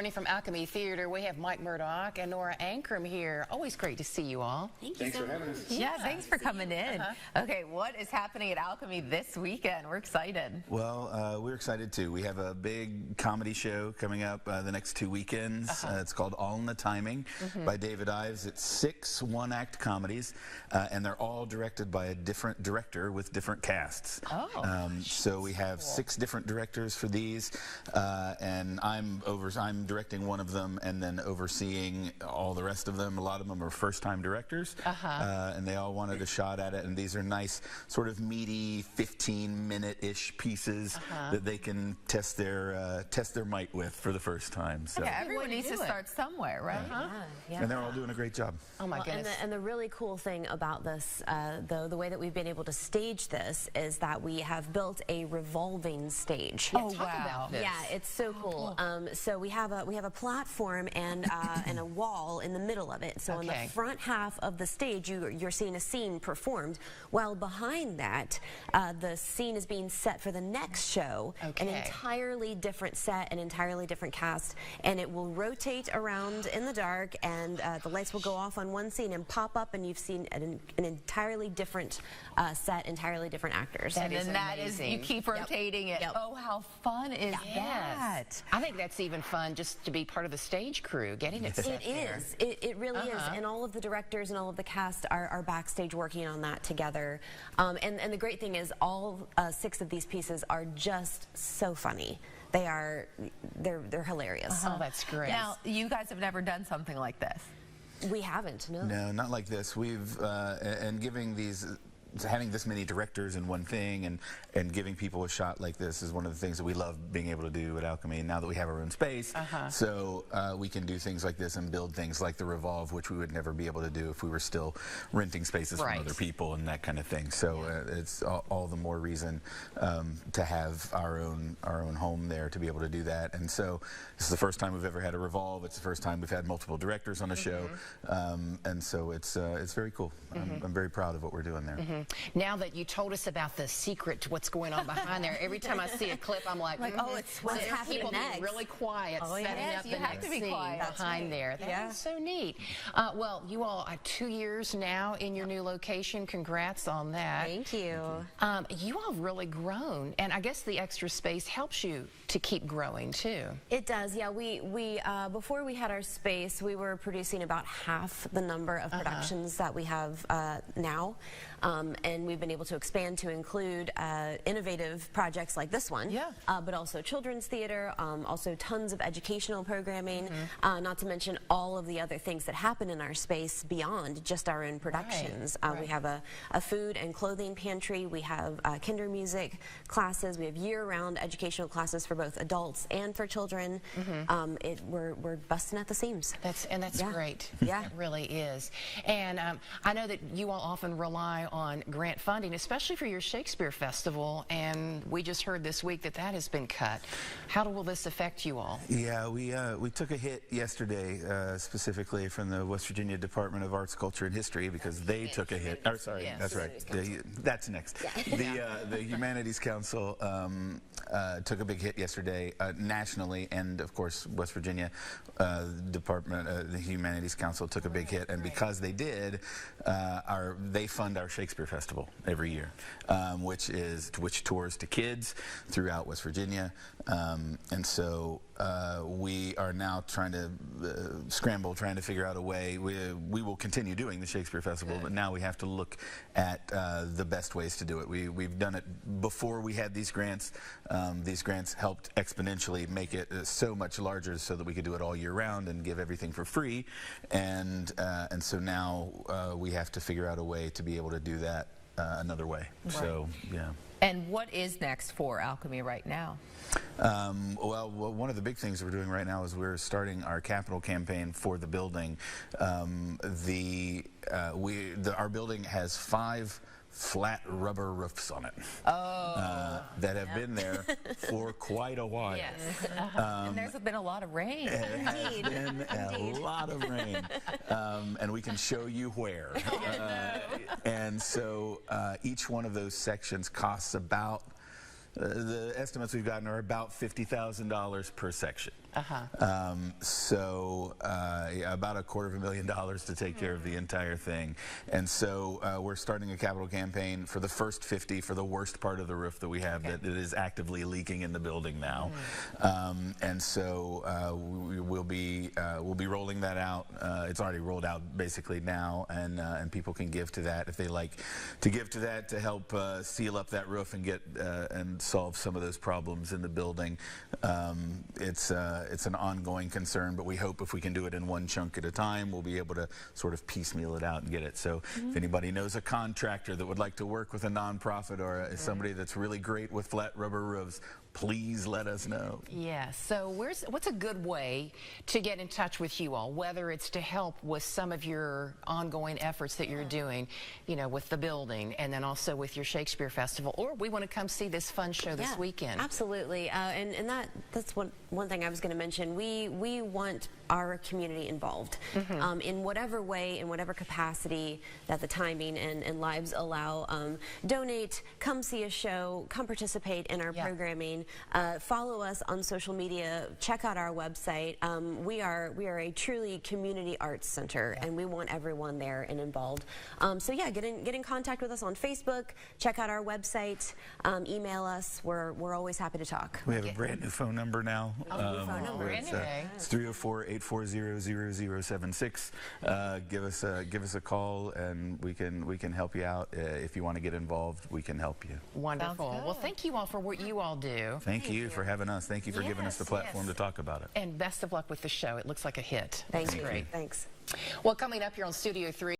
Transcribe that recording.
Morning from Alchemy Theatre. We have Mike Murdoch and Nora Ankrum here. Always great to see you all. Thanks for having us. Yeah, thanks for coming in. Okay, what is happening at Alchemy this weekend? We're excited. Well, we're excited too. We have a big comedy show coming up the next 2 weekends. It's called All in the Timing by David Ives. It's 6 one-act comedies, and they're all directed by a different director with different casts. So we have 6 different directors for these, and I'm directing one of them and then overseeing all the rest of them. A lot of them are first-time directors, and they all wanted a shot at it. And these are nice, sort of meaty, 15-minute-ish pieces that they can test their might with for the first time. So. Yeah, everyone needs to start somewhere, right? And they're all doing a great job. Oh my goodness! And the really cool thing about this, though, the way that we've been able to stage this is that we have built a revolving stage. Talk about this. Yeah, it's so cool. So we have a platform and and a wall in the middle of it. So on the front half of the stage, you're seeing a scene performed, while behind that, the scene is being set for the next show. An entirely different set, an entirely different cast, and it will rotate around in the dark, and the lights will go off on one scene and pop up, and you've seen an entirely different set, entirely different actors. And then that is, you keep rotating it. Oh, how fun is that? I think that's even fun, just to be part of the stage crew, getting it set there. It really is. And all of the directors and all of the cast are backstage working on that together. And the great thing is all 6 of these pieces are just so funny. They're hilarious. Oh, that's great. Now, you guys have never done something like this. We haven't, no. No, not like this. We've, and having this many directors in one thing and giving people a shot like this is one of the things that we love being able to do at Alchemy now that we have our own space. So we can do things like this and build things like the Revolve, which we would never be able to do if we were still renting spaces from other people and that kind of thing. So it's all the more reason to have our own home there to be able to do that. And so this is the first time we've ever had a Revolve. It's the first time we've had multiple directors on a show, and so it's very cool. I'm very proud of what we're doing there. Now that you told us about the secret to what's going on behind there, every time I see a clip, I'm like, oh, it's what's happening people next. Being really quiet, setting up the next scene behind there. That is so neat. Well, you all are 2 years now in your new location. Congrats on that. Thank you. You all have really grown, and I guess the extra space helps you to keep growing too. It does, yeah. We before we had our space, we were producing about half the number of productions that we have now. And we've been able to expand to include innovative projects like this one, but also children's theater, also tons of educational programming, not to mention all of the other things that happen in our space beyond just our own productions. We have a food and clothing pantry, we have kinder music classes, we have year-round educational classes for both adults and for children. We're busting at the seams. That's great. Yeah. It really is. And I know that you all often rely on grant funding, especially for your Shakespeare Festival, and we just heard this week that has been cut. How will this affect you all? Yeah, we took a hit yesterday, specifically from the West Virginia Department of Arts, Culture, and History, because they took a hit. Or sorry, that's right. That's next. The Humanities Council took a big hit yesterday nationally, and of course West Virginia Department, the Humanities Council took a big hit, and because they did, they fund our Shakespeare Festival every year, which tours to kids throughout West Virginia, and so we are now trying to trying to figure out a way. We will continue doing the Shakespeare Festival, but now we have to look at the best ways to do it. We've done it before we had these grants. These grants helped exponentially make it so much larger so that we could do it all year round and give everything for free, and so now we have to figure out a way to be able to do that another way. So yeah. And what is next for Alchemy right now? Well, one of the big things that we're doing right now is we're starting our capital campaign for the building. Our building has 5 flat rubber roofs on it that have been there for quite a while. And there's been a lot of rain. It has been a lot of rain, and we can show you where. And so each one of those sections costs about, the estimates we've gotten are about $50,000 per section. So yeah, about $250,000 to take care of the entire thing. And so we're starting a capital campaign for the first 50 for the worst part of the roof that we have that is actively leaking in the building now. And so we'll be rolling that out. It's already rolled out basically now, and people can give to that if they like to give to that to help seal up that roof and get and solve some of those problems in the building. It's an ongoing concern, but we hope if we can do it in one chunk at a time, we'll be able to sort of piecemeal it out and get it. So if anybody knows a contractor that would like to work with a nonprofit or somebody that's really great with flat rubber roofs, please let us know. Yeah, so what's a good way to get in touch with you all, whether it's to help with some of your ongoing efforts that you're doing, you know, with the building and then also with your Shakespeare Festival, or we want to come see this fun show this weekend? Absolutely, and that's one thing I was going to mention. We want our community involved in whatever way, in whatever capacity that the timing and lives allow. Donate, come see a show, come participate in our programming. Follow us on social media. Check out our website. We are a truly community arts center, and we want everyone there and involved. So yeah, get in contact with us on Facebook. Check out our website. Email us. We're always happy to talk. We have a brand new phone number now. Phone number. It's 304-840-0076. Give us a call, and we can help you out. If you want to get involved, we can help you. Wonderful. Well, thank you all for what you all do. Thank you for having us. Thank you for giving us the platform to talk about it. And best of luck with the show. It looks like a hit. Thank you. Great. Thanks. Well, coming up here on Studio 3.